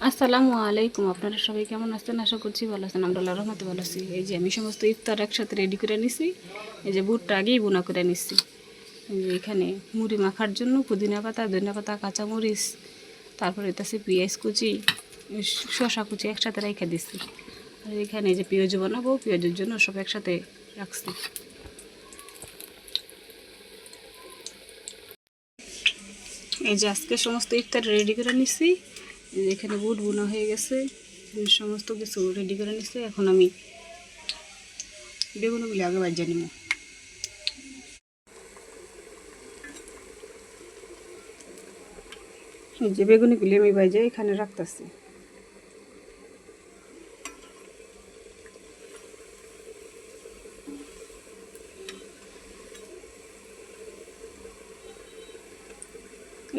আসসালামু আলাইকুম। আপনারা সবাই কেমন আছেন? আশা করছি ভালো আছেন। আমরা আল্লাহর রহমতে ভালো আছি। এই যে আমি সমস্ত ইফতার একসাথে রেডি করে নিছি। এই যে বুটটা আগেই বোনা করে নিছি। এই যে এখানে মুড়ি মাখার জন্য পুদিনা পাতা, ধনিয়া পাতা, কাঁচামরিচ, তারপরে এটাছে পেঁয়াজ কুচি, শসা কুচি একসাথে রেখে দিছি। আর এখানে এই যে পেঁয়াজ বানাবো, পেঁয়াজের জন্য সব একসাথে রাখছি। এই যে আজকে সমস্ত ইফতার রেডি করে নিছি। এখানে বুট বোনা হয়ে গেছে, সমস্ত কিছু রেডি করে নিছি। এখন আমি বেগুনগুলি আগে বাজিয়ে নিব। এই যে বেগুনগুলি আমি বাজিয়ে এখানে রাখতেছি।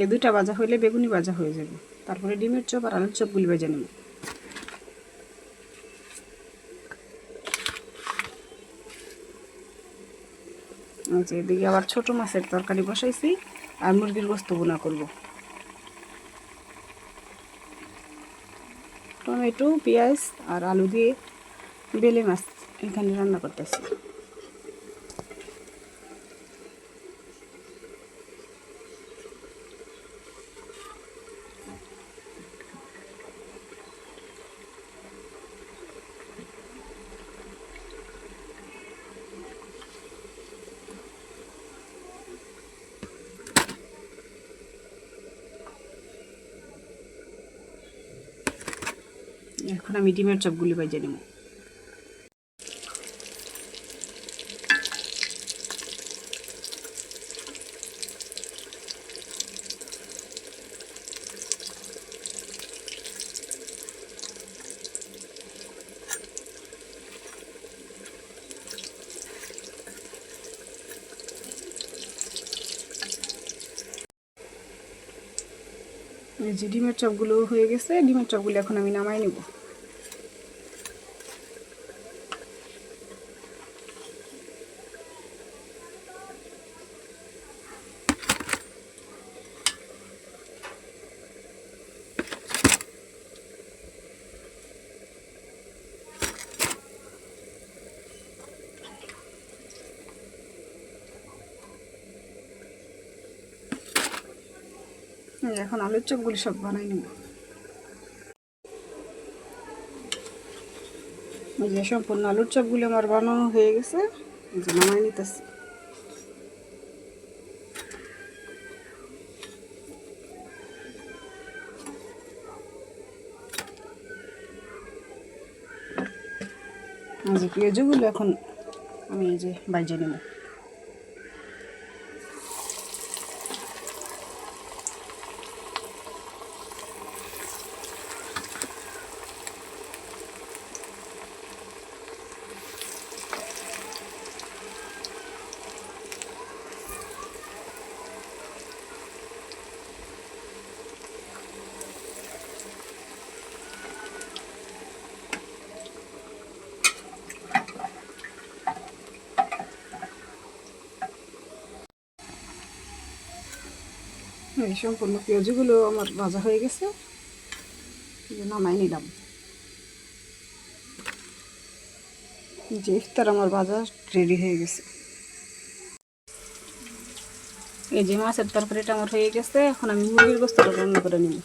এই দুটা ভাজা হইলে বেগুনি ভাজা হয়ে যাবে। তারপরে ডিমের চপ আর আলুর চপগুলি ভেজে নেব। আচ্ছা, এদিকে আবার ছোট মাছের তরকারি বসাইছি আর মুরগির গোস্ত বোনা করব। টমেটো, পেঁয়াজ আর আলু দিয়ে বেলে মাছ এখানে রান্না করতেছি। এখন আমি ডিমের চপগুলি ভেজে নেব। এই যে ডিমের চপগুলো হয়ে গেছে। ডিমের চপগুলো এখন আমি নামাই নেব। এখন আলুর চপগুলি সব বানাই নেব। এই যে সম্পূর্ণ আলুর চপগুলি আমার বানানো হয়ে গেছে। এই যে নামাই নিতেছি। এই যে পেঁয়াজগুলো এখন আমি এই যে ভেজে নেব। এই সম্পূর্ণ পেঁয়াজগুলো আমার ভাজা হয়ে গেছে। নামাই নিলাম। যে ইফতার আমার ভাজা রেডি হয়ে গেছে। এই যে মাছের তরকারিটা আমার হয়ে গেছে। এখন আমি মুরগির গোস্তটা রান্না করে নিব।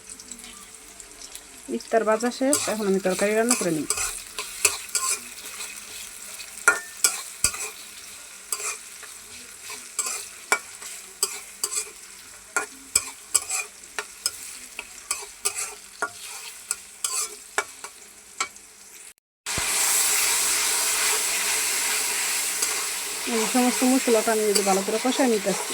ইফতার ভাজা শেষ, এখন আমি তরকারি রান্না করে নিব। এই সমস্ত মশলাটা আমি যদি ভালো করে কষায় নিতেছি।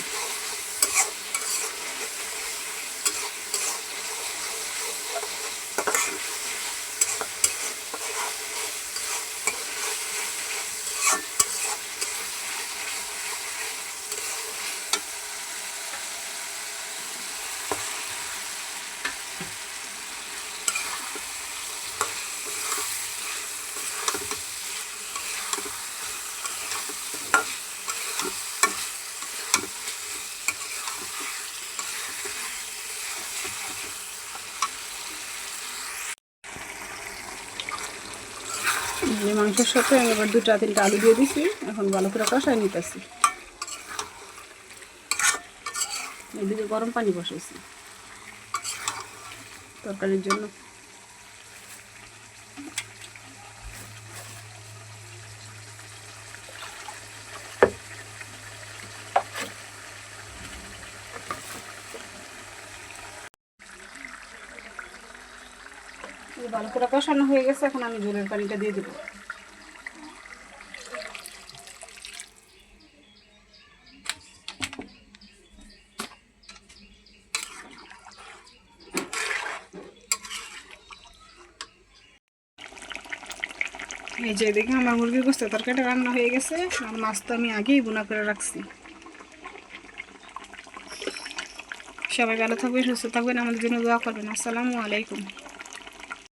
যে মাংসের সাথে আমি আবার 2-3টা আলু দিয়ে দিছি, এখন ভালো করে কষাই নিতেছি। এদিকে গরম পানি বসাইছি তরকারির জন্য। ভালো করে কষানো হয়ে গেছে, এখন আমি ঝোলের পানিটা দিয়ে দেবো। এই যে দেখে আমার মুরগির গোস্তের তরকারিটা রান্না হয়ে গেছে, আর মাছ তো আমি আগেই বোনা করে রাখছি। সবাই ভালো থাকবেন, সুস্থ থাকবেন, আমাদের জন্য দোয়া করবেন। আসসালামু আলাইকুম।